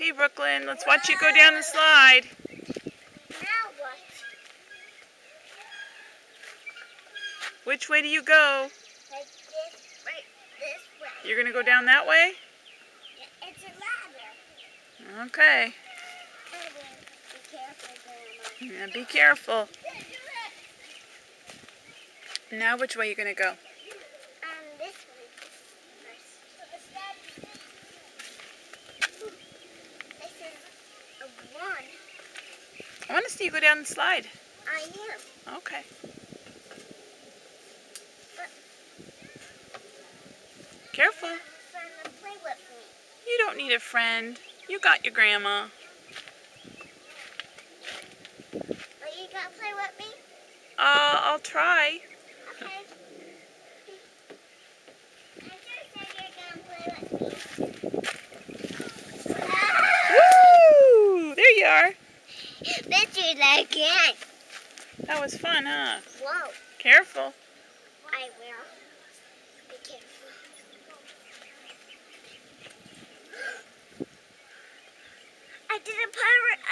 Okay, Brooklyn, let's watch you go down the slide. Now what? Which way do you go? Like this, right this way. You're going to go down that way? Yeah, it's a ladder. Okay. Be careful, Grandma. Yeah, be careful. Now which way are you going to go? This way first. This is a 1. I want to see you go down the slide. I am. Okay. Careful. I have a friend to play with me. You don't need a friend. You got your grandma. Are you gonna play with me? I'll try. Okay. I just said you're gonna play with me. Woo! There you are. Let's do that again. That was fun, huh? Whoa. Careful. I will. Be careful.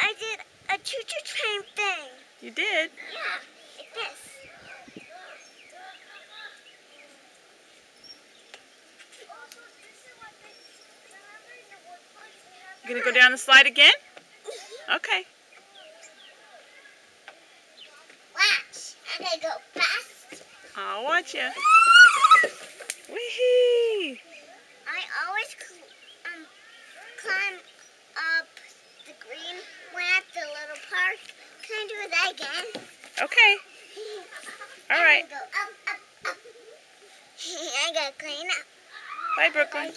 I did a choo-choo train thing. You did? Yeah, like this. You gonna go down the slide again? Okay. Watch. I'm gonna go fast. I'll watch you. Wee-hee! I always climb up the green one at the little park. Can I do that again? Okay. All right. Go up, up, up. I gotta clean up. Bye, Brooklyn.